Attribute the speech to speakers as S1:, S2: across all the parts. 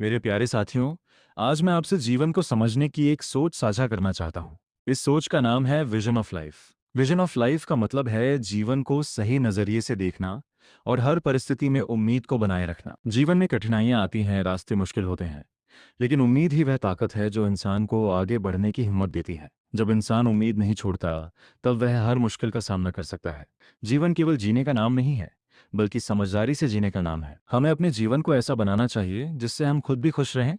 S1: मेरे प्यारे साथियों, आज मैं आपसे जीवन को समझने की एक सोच साझा करना चाहता हूँ। इस सोच का नाम है vision of life. Vision of life का मतलब है जीवन को सही नजरिए से देखना और हर परिस्थिति में उम्मीद को बनाए रखना। जीवन में कठिनाइयां आती हैं, रास्ते मुश्किल होते हैं, लेकिन उम्मीद ही वह ताकत है जो इंसान को आगे बढ़ने की हिम्मत देती है। जब इंसान उम्मीद नहीं छोड़ता, तब वह हर मुश्किल का सामना कर सकता है। जीवन केवल जीने का नाम नहीं है, बल्कि समझदारी से जीने का नाम है। हमें अपने जीवन को ऐसा बनाना चाहिए जिससे हम खुद भी खुश रहें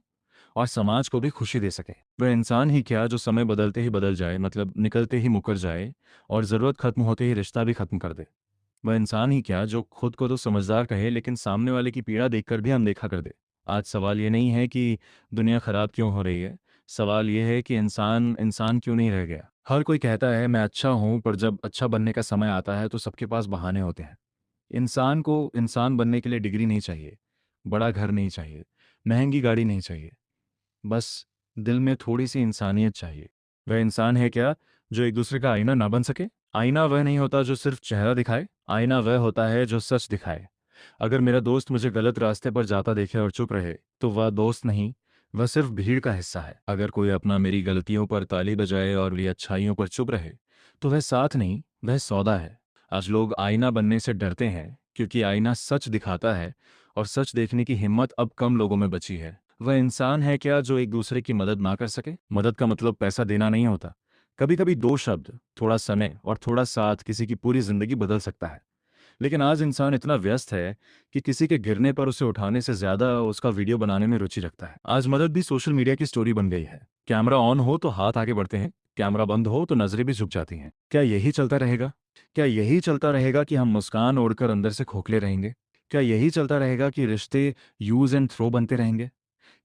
S1: और समाज को भी खुशी दे सकें। वह इंसान ही क्या जो समय बदलते ही बदल जाए, मतलब निकलते ही मुकर जाए, और ज़रूरत खत्म होते ही रिश्ता भी खत्म कर दे। वह इंसान ही क्या जो खुद को तो समझदार कहे, लेकिन सामने वाले की पीड़ा देखकर भी अनदेखा कर दे। आज सवाल ये नहीं है कि दुनिया खराब क्यों हो रही है, सवाल ये है कि इंसान इंसान क्यों नहीं रह गया। हर कोई कहता है मैं अच्छा हूं, पर जब अच्छा बनने का समय आता है तो सबके पास बहाने होते हैं। इंसान को इंसान बनने के लिए डिग्री नहीं चाहिए, बड़ा घर नहीं चाहिए, महंगी गाड़ी नहीं चाहिए। बस दिल में थोड़ी सी इंसानियत चाहिए। वह इंसान है क्या जो एक दूसरे का आईना ना बन सके? आईना वह नहीं होता जो सिर्फ चेहरा दिखाए, आईना वह होता है जो सच दिखाए। अगर मेरा दोस्त मुझे गलत रास्ते पर जाता देखे और चुप रहे, तो वह दोस्त नहीं, वह सिर्फ भीड़ का हिस्सा है। अगर कोई अपना मेरी गलतियों पर ताली बजाए और मेरी अच्छाइयों पर चुप रहे, तो वह साथ नहीं, वह सौदा है। आज लोग आईना बनने से डरते हैं क्योंकि आईना सच दिखाता है, और सच देखने की हिम्मत अब कम लोगों में बची है। वह इंसान है क्या जो एक दूसरे की मदद ना कर सके? मदद का मतलब पैसा देना नहीं होता। कभी कभी दो शब्द, थोड़ा समय और थोड़ा साथ किसी की पूरी जिंदगी बदल सकता है। लेकिन आज इंसान इतना व्यस्त है कि किसी के गिरने पर उसे उठाने से ज्यादा उसका वीडियो बनाने में रुचि रखता है। आज मदद भी सोशल मीडिया की स्टोरी बन गई है। कैमरा ऑन हो तो हाथ आगे बढ़ते हैं, कैमरा बंद हो तो नजरें भी झुक जाती हैं। क्या यही चलता रहेगा? क्या यही चलता रहेगा कि हम मुस्कान ओढ़कर अंदर से खोखले रहेंगे? क्या यही चलता रहेगा कि रिश्ते यूज एंड थ्रो बनते रहेंगे?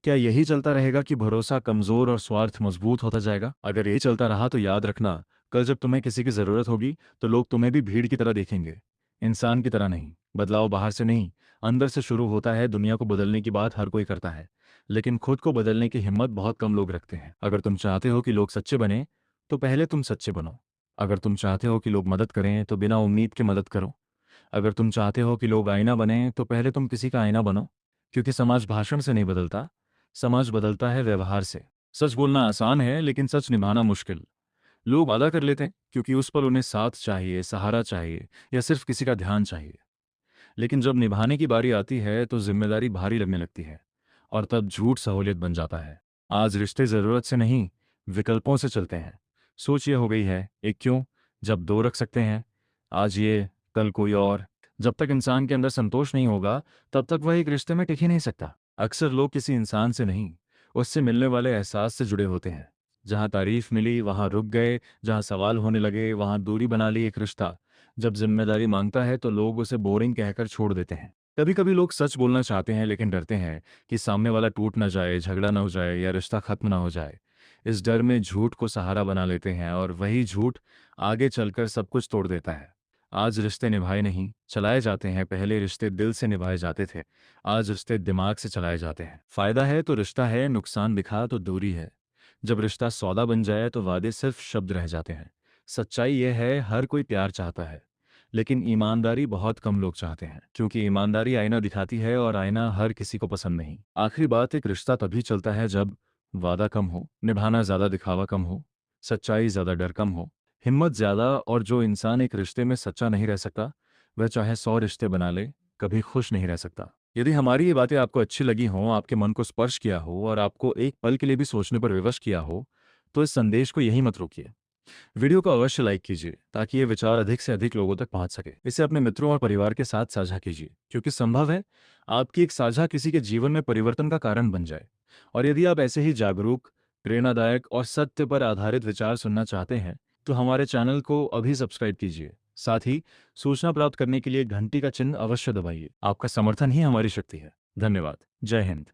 S1: क्या यही चलता रहेगा कि भरोसा कमजोर और स्वार्थ मजबूत होता जाएगा? अगर यही चलता रहा तो याद रखना, कल जब तुम्हें किसी की जरूरत होगी तो लोग तुम्हें भी भीड़ की तरह देखेंगे, इंसान की तरह नहीं। बदलाव बाहर से नहीं, अंदर से शुरू होता है। दुनिया को बदलने की बात हर कोई करता है, लेकिन खुद को बदलने की हिम्मत बहुत कम लोग रखते हैं। अगर तुम चाहते हो कि लोग सच्चे बने, तो पहले तुम सच्चे बनो। अगर तुम चाहते हो कि लोग मदद करें, तो बिना उम्मीद के मदद करो। अगर तुम चाहते हो कि लोग आईना बने, तो पहले तुम किसी का आईना बनो। क्योंकि समाज भाषण से नहीं बदलता, समाज बदलता है व्यवहार से। सच बोलना आसान है, लेकिन सच निभाना मुश्किल। लोग वादा कर लेते हैं क्योंकि उस पर उन्हें साथ चाहिए, सहारा चाहिए, या सिर्फ किसी का ध्यान चाहिए। लेकिन जब निभाने की बारी आती है तो जिम्मेदारी भारी लगने लगती है, और तब झूठ सहूलियत बन जाता है। आज रिश्ते जरूरत से नहीं, विकल्पों से चलते हैं। सोच ये हो गई है, एक क्यों जब दो रख सकते हैं। आज ये, कल कोई और। जब तक इंसान के अंदर संतोष नहीं होगा, तब तक वह एक रिश्ते में टिक ही नहीं सकता। अक्सर लोग किसी इंसान से नहीं, उससे मिलने वाले एहसास से जुड़े होते हैं। जहाँ तारीफ मिली वहाँ रुक गए, जहाँ सवाल होने लगे वहाँ दूरी बना ली एक रिश्ता। जब जिम्मेदारी मांगता है तो लोग उसे बोरिंग कहकर छोड़ देते हैं। कभी कभी लोग सच बोलना चाहते हैं, लेकिन डरते हैं कि सामने वाला टूट ना जाए, झगड़ा ना हो जाए, या रिश्ता खत्म ना हो जाए। इस डर में झूठ को सहारा बना लेते हैं, और वही झूठ आगे चलकर सब कुछ तोड़ देता है। आज रिश्ते निभाए नहीं, चलाए जाते हैं। पहले रिश्ते दिल से निभाए जाते थे, आज रिश्ते दिमाग से चलाए जाते हैं। फायदा है तो रिश्ता है, नुकसान दिखा तो दूरी है। जब रिश्ता सौदा बन जाए तो वादे सिर्फ शब्द रह जाते हैं। सच्चाई यह है, हर कोई प्यार चाहता है, लेकिन ईमानदारी बहुत कम लोग चाहते हैं। क्योंकि ईमानदारी आईना दिखाती है, और आईना हर किसी को पसंद नहीं। आखिरी बात, एक रिश्ता तभी चलता है जब वादा कम हो, निभाना ज्यादा, दिखावा कम हो, सच्चाई ज्यादा, डर कम हो, हिम्मत ज्यादा। और जो इंसान एक रिश्ते में सच्चा नहीं रह सकता, वह चाहे 100 रिश्ते बना ले, कभी खुश नहीं रह सकता। यदि हमारी ये बातें आपको अच्छी लगी हों, आपके मन को स्पर्श किया हो, और आपको एक पल के लिए भी सोचने पर विवश किया हो, तो इस संदेश को यहीं मत रोकिए। वीडियो को अवश्य लाइक कीजिए ताकि ये विचार अधिक से अधिक लोगों तक पहुंच सके। इसे अपने मित्रों और परिवार के साथ साझा कीजिए, क्योंकि संभव है आपकी एक साझा किसी के जीवन में परिवर्तन का कारण बन जाए। और यदि आप ऐसे ही जागरूक, प्रेरणादायक और सत्य पर आधारित विचार सुनना चाहते हैं, तो हमारे चैनल को अभी सब्सक्राइब कीजिए। साथ ही सूचना प्राप्त करने के लिए घंटी का चिन्ह अवश्य दबाइए। आपका समर्थन ही हमारी शक्ति है। धन्यवाद। जय हिंद।